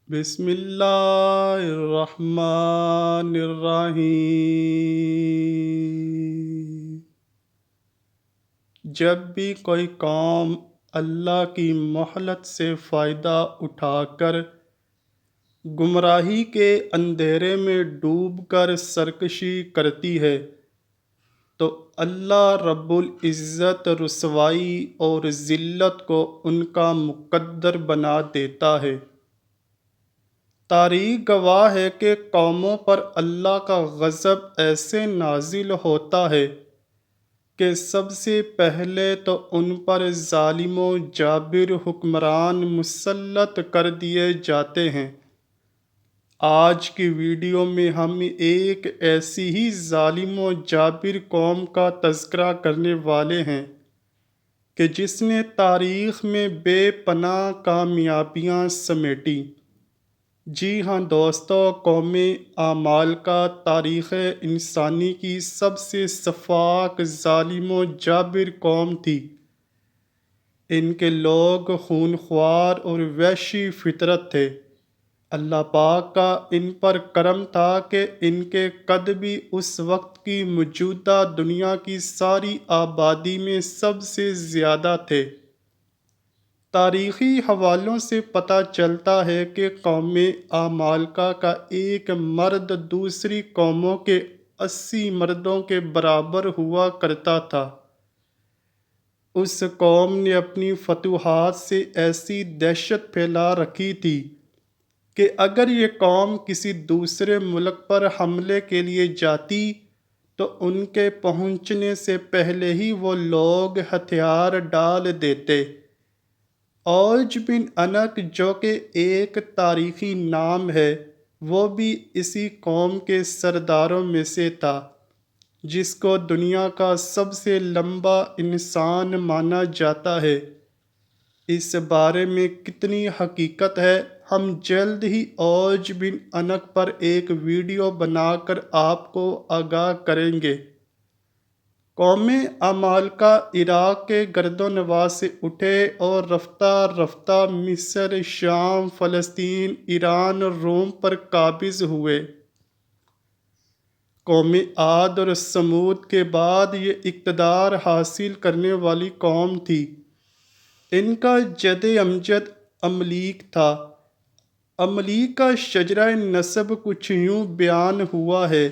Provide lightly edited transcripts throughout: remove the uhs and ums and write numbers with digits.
بسم اللہ الرحمن الرحیم۔ جب بھی کوئی قوم اللہ کی مہلت سے فائدہ اٹھا کر گمراہی کے اندھیرے میں ڈوب کر سرکشی کرتی ہے تو اللہ رب العزت رسوائی اور ذلت کو ان کا مقدر بنا دیتا ہے۔ تاریخ گواہ ہے کہ قوموں پر اللہ کا غضب ایسے نازل ہوتا ہے کہ سب سے پہلے تو ان پر ظالم و جابر حکمران مسلط کر دیے جاتے ہیں۔ آج کی ویڈیو میں ہم ایک ایسی ہی ظالم و جابر قوم کا تذکرہ کرنے والے ہیں کہ جس نے تاریخ میں بے پناہ کامیابیاں سمیٹی۔ جی ہاں دوستو، قوم عمالقہ تاریخ انسانی کی سب سے سفاک، ظالم و جابر قوم تھی۔ ان کے لوگ خونخوار اور وحشی فطرت تھے۔ اللہ پاک کا ان پر کرم تھا کہ ان کے قد بھی اس وقت کی موجودہ دنیا کی ساری آبادی میں سب سے زیادہ تھے۔ تاریخی حوالوں سے پتہ چلتا ہے کہ قوم عمالقہ کا ایک مرد دوسری قوموں کے 80 مردوں کے برابر ہوا کرتا تھا۔ اس قوم نے اپنی فتوحات سے ایسی دہشت پھیلا رکھی تھی کہ اگر یہ قوم کسی دوسرے ملک پر حملے کے لیے جاتی تو ان کے پہنچنے سے پہلے ہی وہ لوگ ہتھیار ڈال دیتے۔ اوج بن عنق جو کہ ایک تاریخی نام ہے، وہ بھی اسی قوم کے سرداروں میں سے تھا، جس کو دنیا کا سب سے لمبا انسان مانا جاتا ہے۔ اس بارے میں کتنی حقیقت ہے، ہم جلد ہی اوج بن عنق پر ایک ویڈیو بنا کر آپ کو آگاہ کریں گے۔ قوم عمالقہ عراق کے گرد و نواح سے اٹھے اور رفتہ رفتہ مصر، شام، فلسطین، ایران اور روم پر قابض ہوئے۔ قوم عاد اور ثمود کے بعد یہ اقتدار حاصل کرنے والی قوم تھی۔ ان کا جد امجد عملیق تھا۔ عملیق کا شجرہ نسب کچھ یوں بیان ہوا ہے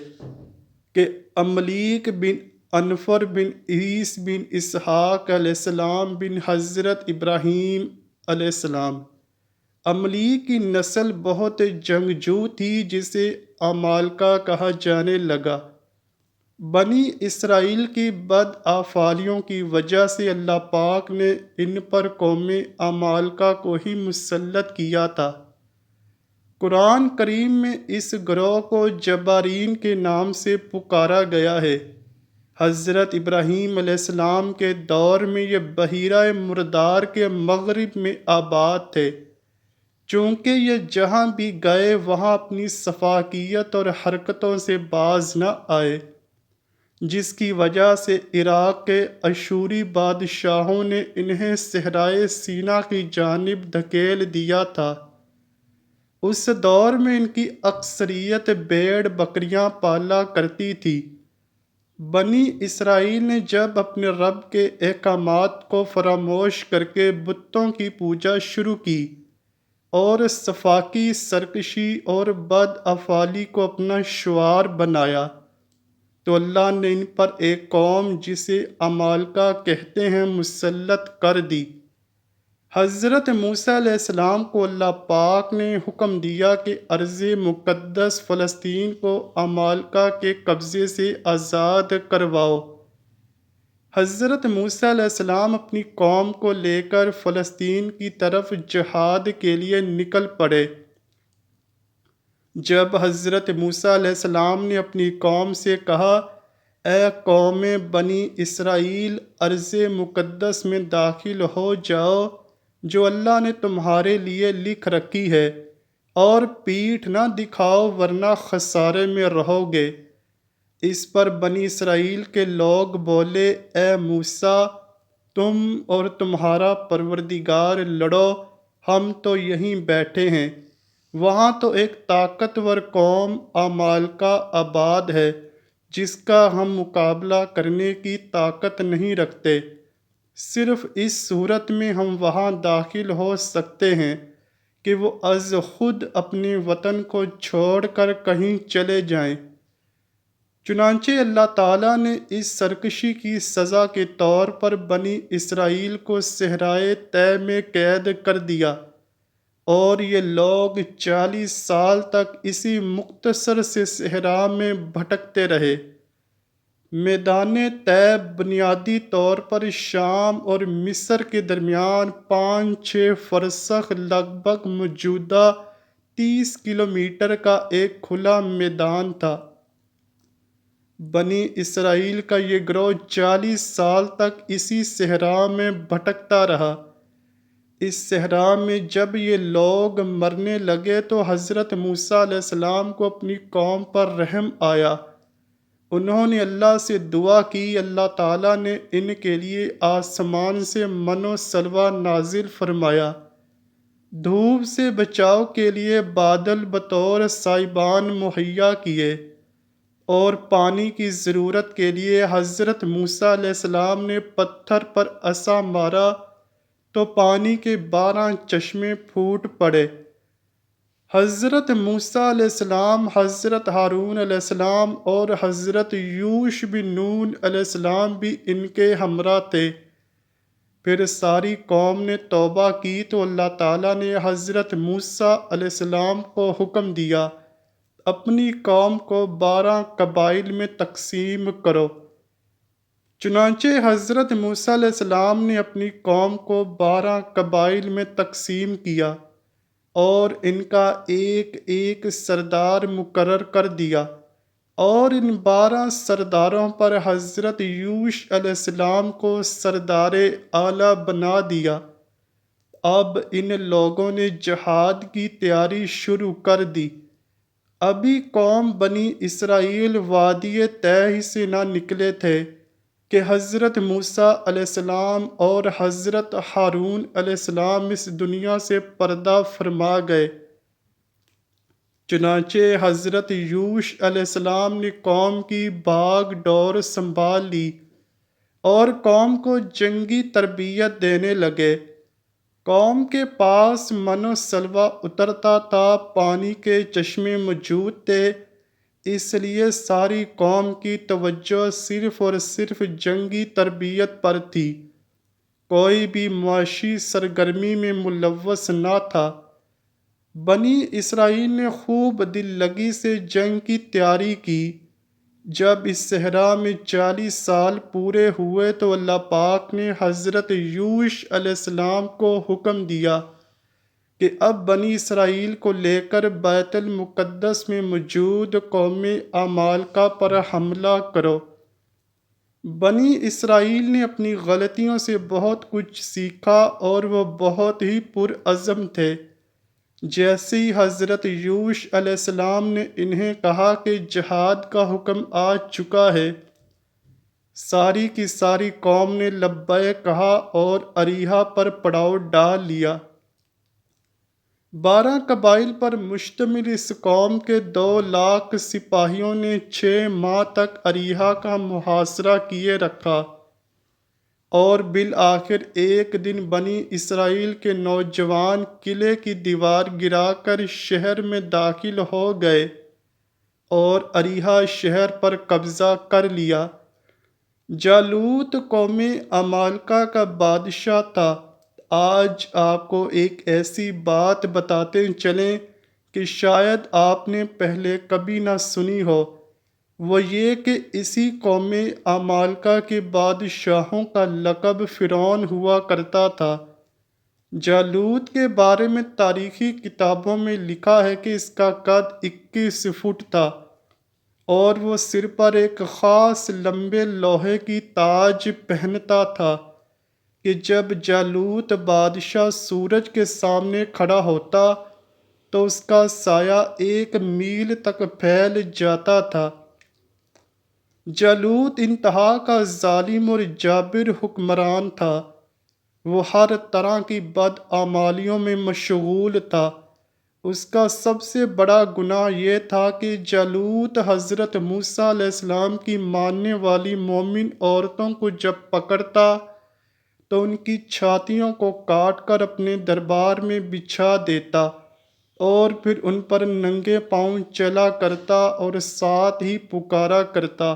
کہ عملیق بن عنفر بن عیس بن اسحاق علیہ السلام بن حضرت ابراہیم علیہ السلام۔ عملیق کی نسل بہت جنگجو تھی جسے عمالقہ کہا جانے لگا۔ بنی اسرائیل کی بدافعالیوں کی وجہ سے اللہ پاک نے ان پر قوم عمالقہ کو ہی مسلط کیا تھا۔ قرآن کریم میں اس گروہ کو جبارین کے نام سے پکارا گیا ہے۔ حضرت ابراہیم علیہ السلام کے دور میں یہ بحیرہ مردار کے مغرب میں آباد تھے۔ چونکہ یہ جہاں بھی گئے وہاں اپنی سفاکیت اور حرکتوں سے باز نہ آئے، جس کی وجہ سے عراق کے اشوری بادشاہوں نے انہیں صحرائے سینا کی جانب دھکیل دیا تھا۔ اس دور میں ان کی اکثریت بھیڑ بکریاں پالا کرتی تھی۔ بنی اسرائیل نے جب اپنے رب کے احکامات کو فراموش کر کے بتوں کی پوجا شروع کی اور سفاکی، سرکشی اور بدافعالی کو اپنا شعار بنایا تو اللہ نے ان پر ایک قوم جسے عمالقہ کہتے ہیں مسلط کر دی۔ حضرت موسیٰ علیہ السلام کو اللہ پاک نے حکم دیا کہ ارض مقدس فلسطین کو عمالقہ کے قبضے سے آزاد کرواؤ۔ حضرت موسیٰ علیہ السلام اپنی قوم کو لے کر فلسطین کی طرف جہاد کے لیے نکل پڑے۔ جب حضرت موسیٰ علیہ السلام نے اپنی قوم سے کہا، اے قوم بنی اسرائیل، ارض مقدس میں داخل ہو جاؤ جو اللہ نے تمہارے لیے لکھ رکھی ہے، اور پیٹھ نہ دکھاؤ ورنہ خسارے میں رہو گے۔ اس پر بنی اسرائیل کے لوگ بولے، اے موسیٰ، تم اور تمہارا پروردگار لڑو، ہم تو یہیں بیٹھے ہیں۔ وہاں تو ایک طاقتور قوم عمالقہ آباد ہے جس کا ہم مقابلہ کرنے کی طاقت نہیں رکھتے۔ صرف اس صورت میں ہم وہاں داخل ہو سکتے ہیں کہ وہ از خود اپنے وطن کو چھوڑ کر کہیں چلے جائیں۔ چنانچہ اللہ تعالیٰ نے اس سرکشی کی سزا کے طور پر بنی اسرائیل کو صحرائے طے میں قید کر دیا، اور یہ لوگ 40 سال تک اسی مختصر سے صحرا میں بھٹکتے رہے۔ میدان طے بنیادی طور پر شام اور مصر کے درمیان 5-6 فرسخ لگ بھگ موجودہ 30 کلومیٹر کا ایک کھلا میدان تھا۔ بنی اسرائیل کا یہ گروہ 40 سال تک اسی صحرا میں بھٹکتا رہا۔ اس صحرا میں جب یہ لوگ مرنے لگے تو حضرت موسیٰ علیہ السلام کو اپنی قوم پر رحم آیا۔ انہوں نے اللہ سے دعا کی، اللہ تعالیٰ نے ان کے لیے آسمان سے من و سلوہ نازل فرمایا، دھوپ سے بچاؤ کے لیے بادل بطور سائبان مہیا کیے، اور پانی کی ضرورت کے لیے حضرت موسیٰ علیہ السلام نے پتھر پر عصا مارا تو پانی کے 12 چشمے پھوٹ پڑے۔ حضرت موسیٰ علیہ السلام، حضرت ہارون علیہ السلام اور حضرت یوش بن نون علیہ السلام بھی ان کے ہمراہ تھے۔ پھر ساری قوم نے توبہ کی تو اللہ تعالیٰ نے حضرت موسیٰ علیہ السلام کو حکم دیا، اپنی قوم کو 12 قبائل میں تقسیم کرو۔ چنانچہ حضرت موسیٰ علیہ السلام نے اپنی قوم کو 12 قبائل میں تقسیم کیا اور ان کا ایک ایک سردار مقرر کر دیا، اور ان 12 سرداروں پر حضرت یوش علیہ السلام کو سردار اعلیٰ بنا دیا۔ اب ان لوگوں نے جہاد کی تیاری شروع کر دی۔ ابھی قوم بنی اسرائیل وادی طے ہی سے نہ نکلے تھے کہ حضرت موسیٰ علیہ السلام اور حضرت ہارون علیہ السلام اس دنیا سے پردہ فرما گئے۔ چنانچہ حضرت یوش علیہ السلام نے قوم کی بھاگ ڈور سنبھال لی اور قوم کو جنگی تربیت دینے لگے۔ قوم کے پاس من و سلوہ اترتا تھا، پانی کے چشمے موجود تھے، اس لیے ساری قوم کی توجہ صرف اور صرف جنگی تربیت پر تھی، کوئی بھی معاشی سرگرمی میں ملوث نہ تھا۔ بنی اسرائیل نے خوب دل لگی سے جنگ کی تیاری کی۔ جب اس صحرا میں 40 سال پورے ہوئے تو اللہ پاک نے حضرت یوش علیہ السلام کو حکم دیا کہ اب بنی اسرائیل کو لے کر بیت المقدس میں موجود قوم عمالقہ پر حملہ کرو۔ بنی اسرائیل نے اپنی غلطیوں سے بہت کچھ سیکھا اور وہ بہت ہی پرعزم تھے۔ جیسے ہی حضرت یوش علیہ السلام نے انہیں کہا کہ جہاد کا حکم آ چکا ہے، ساری کی ساری قوم نے لبیک کہا اور اریحہ پر پڑاؤ ڈال لیا۔ 12 قبائل پر مشتمل اس قوم کے 2 لاکھ سپاہیوں نے 6 ماہ تک اریحہ کا محاصرہ کیے رکھا، اور بالآخر ایک دن بنی اسرائیل کے نوجوان قلعے کی دیوار گرا کر شہر میں داخل ہو گئے اور اریحہ شہر پر قبضہ کر لیا۔ جالوت قوم عمالقہ کا بادشاہ تھا۔ آج آپ کو ایک ایسی بات بتاتے چلیں کہ شاید آپ نے پہلے کبھی نہ سنی ہو، وہ یہ کہ اسی قوم عمالقہ کے بادشاہوں کا لقب فرعون ہوا کرتا تھا۔ جالوت کے بارے میں تاریخی کتابوں میں لکھا ہے کہ اس کا قد 21 فٹ تھا، اور وہ سر پر ایک خاص لمبے لوہے کی تاج پہنتا تھا کہ جب جالوت بادشاہ سورج کے سامنے کھڑا ہوتا تو اس کا سایہ 1 میل تک پھیل جاتا تھا۔ جالوت انتہا کا ظالم اور جابر حکمران تھا۔ وہ ہر طرح کی بدعمالیوں میں مشغول تھا۔ اس کا سب سے بڑا گناہ یہ تھا کہ جالوت حضرت موسیٰ علیہ السلام کی ماننے والی مومن عورتوں کو جب پکڑتا تو ان کی چھاتیوں کو کاٹ کر اپنے دربار میں بچھا دیتا اور پھر ان پر ننگے پاؤں چلا کرتا اور ساتھ ہی پکارا کرتا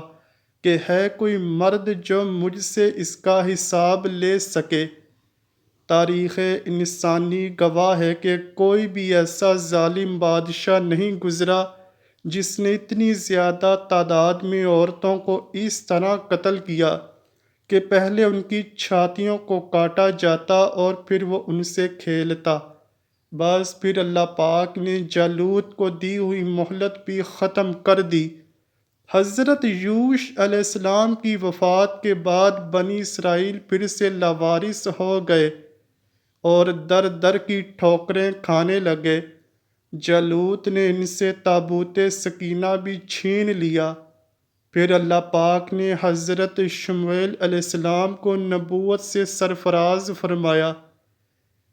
کہ ہے کوئی مرد جو مجھ سے اس کا حساب لے سکے۔ تاریخ انسانی گواہ ہے کہ کوئی بھی ایسا ظالم بادشاہ نہیں گزرا جس نے اتنی زیادہ تعداد میں عورتوں کو اس طرح قتل کیا کہ پہلے ان کی چھاتیوں کو کاٹا جاتا اور پھر وہ ان سے کھیلتا۔ بس پھر اللہ پاک نے جالوت کو دی ہوئی مہلت بھی ختم کر دی۔ حضرت یوش علیہ السلام کی وفات کے بعد بنی اسرائیل پھر سے لاوارث ہو گئے اور در در کی ٹھوکریں کھانے لگے۔ جالوت نے ان سے تابوت سکینہ بھی چھین لیا۔ پھر اللہ پاک نے حضرت شمویل علیہ السلام کو نبوت سے سرفراز فرمایا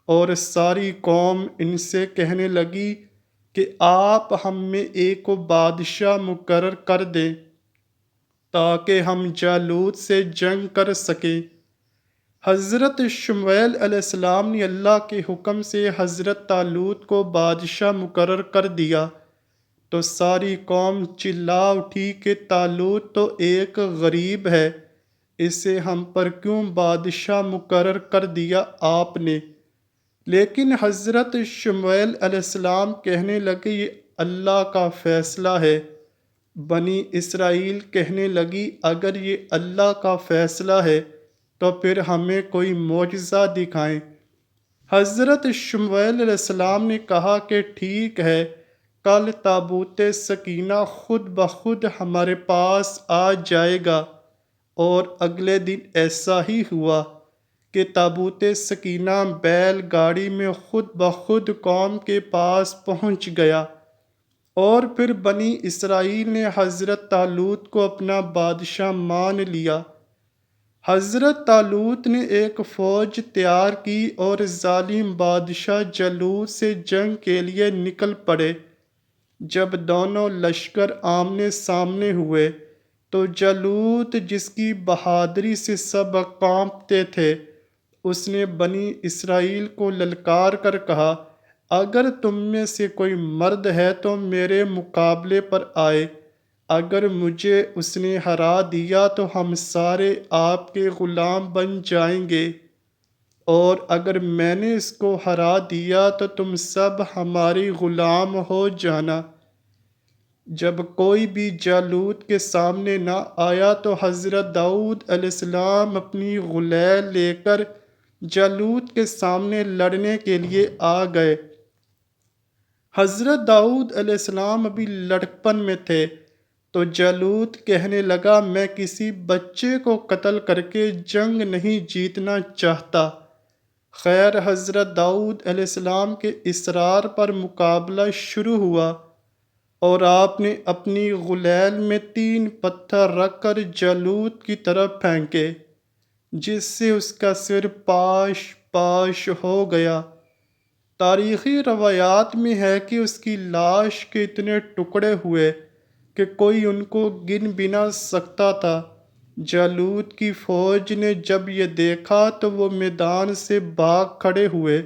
اور ساری قوم ان سے کہنے لگی کہ آپ ہم میں ایک کو بادشاہ مقرر کر دیں تاکہ ہم جالوت سے جنگ کر سکیں۔ حضرت شمویل علیہ السلام نے اللہ کے حکم سے حضرت طالوت کو بادشاہ مقرر کر دیا تو ساری قوم چلا اٹھی کہ طالوت تو ایک غریب ہے، اسے ہم پر کیوں بادشاہ مقرر کر دیا آپ نے؟ لیکن حضرت شمویل علیہ السلام کہنے لگے یہ اللہ کا فیصلہ ہے۔ بنی اسرائیل کہنے لگی اگر یہ اللہ کا فیصلہ ہے تو پھر ہمیں کوئی معجزہ دکھائیں۔ حضرت شمویل علیہ السلام نے کہا کہ ٹھیک ہے، کل تابوت سکینہ خود بخود ہمارے پاس آ جائے گا، اور اگلے دن ایسا ہی ہوا کہ تابوت سکینہ بیل گاڑی میں خود بخود قوم کے پاس پہنچ گیا، اور پھر بنی اسرائیل نے حضرت طالوت کو اپنا بادشاہ مان لیا۔ حضرت طالوت نے ایک فوج تیار کی اور ظالم بادشاہ جالوت سے جنگ کے لیے نکل پڑے۔ جب دونوں لشکر آمنے سامنے ہوئے تو جالوت جس کی بہادری سے سب کانپتے تھے، اس نے بنی اسرائیل کو للکار کر کہا اگر تم میں سے کوئی مرد ہے تو میرے مقابلے پر آئے، اگر مجھے اس نے ہرا دیا تو ہم سارے آپ کے غلام بن جائیں گے، اور اگر میں نے اس کو ہرا دیا تو تم سب ہماری غلام ہو جانا۔ جب کوئی بھی جالوت کے سامنے نہ آیا تو حضرت داؤد علیہ السلام اپنی غلیل لے کر جالوت کے سامنے لڑنے کے لیے آ گئے۔ حضرت داؤد علیہ السلام ابھی لڑکپن میں تھے تو جالوت کہنے لگا میں کسی بچے کو قتل کر کے جنگ نہیں جیتنا چاہتا۔ خیر حضرت داؤد علیہ السلام کے اصرار پر مقابلہ شروع ہوا اور آپ نے اپنی غلیل میں 3 پتھر رکھ کر جالوت کی طرف پھینکے، جس سے اس کا سر پاش پاش ہو گیا۔ تاریخی روایات میں ہے کہ اس کی لاش کے اتنے ٹکڑے ہوئے کہ کوئی ان کو گن بھی نہ سکتا تھا۔ جالوت کی فوج نے جب یہ دیکھا تو وہ میدان سے بھاگ کھڑے ہوئے۔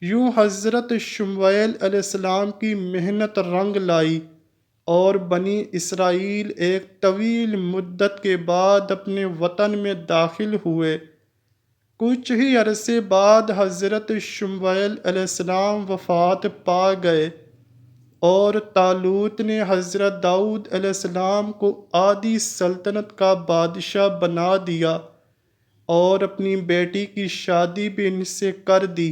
یوں حضرت شمویل علیہ السلام کی محنت رنگ لائی اور بنی اسرائیل ایک طویل مدت کے بعد اپنے وطن میں داخل ہوئے۔ کچھ ہی عرصے بعد حضرت شمویل علیہ السلام وفات پا گئے اور طالوت نے حضرت داؤد علیہ السلام کو آدھی سلطنت کا بادشاہ بنا دیا اور اپنی بیٹی کی شادی بھی ان سے کر دی۔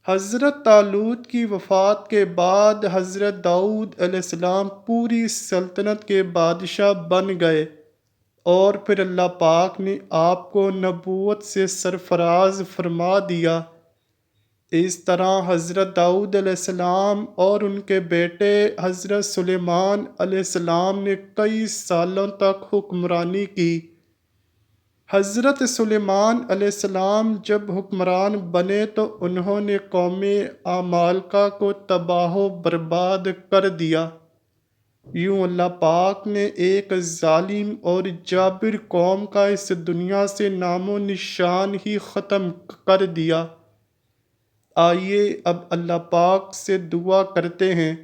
حضرت طالوت کی وفات کے بعد حضرت داؤد علیہ السلام پوری سلطنت کے بادشاہ بن گئے اور پھر اللہ پاک نے آپ کو نبوت سے سرفراز فرما دیا۔ اس طرح حضرت داؤد علیہ السلام اور ان کے بیٹے حضرت سلیمان علیہ السلام نے کئی سالوں تک حکمرانی کی۔ حضرت سلیمان علیہ السلام جب حکمران بنے تو انہوں نے قوم عمالقہ کو تباہ و برباد کر دیا۔ یوں اللہ پاک نے ایک ظالم اور جابر قوم کا اس دنیا سے نام و نشان ہی ختم کر دیا۔ آئیے اب اللہ پاک سے دعا کرتے ہیں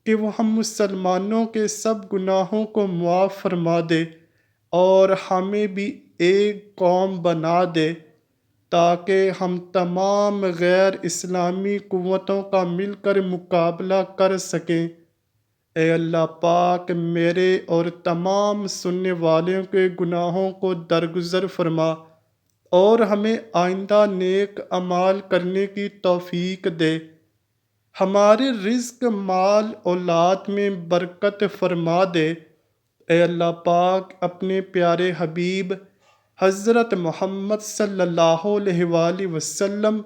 کہ وہ ہم مسلمانوں کے سب گناہوں کو معاف فرما دے اور ہمیں بھی ایک قوم بنا دے تاکہ ہم تمام غیر اسلامی قوتوں کا مل کر مقابلہ کر سکیں۔ اے اللہ پاک میرے اور تمام سننے والوں کے گناہوں کو درگزر فرما اور ہمیں آئندہ نیک اعمال کرنے کی توفیق دے۔ ہمارے رزق مال اولاد میں برکت فرما دے۔ اے اللہ پاک اپنے پیارے حبیب حضرت محمد صلی اللہ علیہ وآلہ وسلم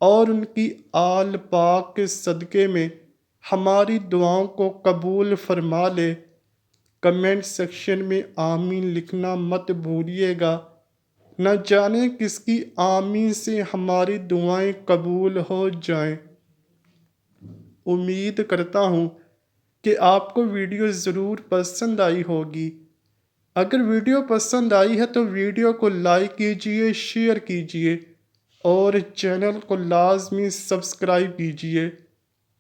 اور ان کی آل پاک کے صدقے میں ہماری دعاؤں کو قبول فرما لے۔ کمنٹ سیکشن میں آمین لکھنا مت بھولیے گا، نہ جانے کس کی آمین سے ہماری دعائیں قبول ہو جائیں۔ امید کرتا ہوں کہ آپ کو ویڈیو ضرور پسند آئی ہوگی۔ اگر ویڈیو پسند آئی ہے تو ویڈیو کو لائک کیجئے، شیئر کیجئے اور چینل کو لازمی سبسکرائب کیجئے۔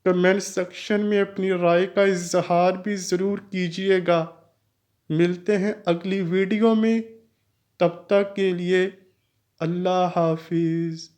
کمنٹ سیکشن میں اپنی رائے کا اظہار بھی ضرور کیجئے گا۔ ملتے ہیں اگلی ویڈیو میں، تب تک کے لیے اللہ حافظ۔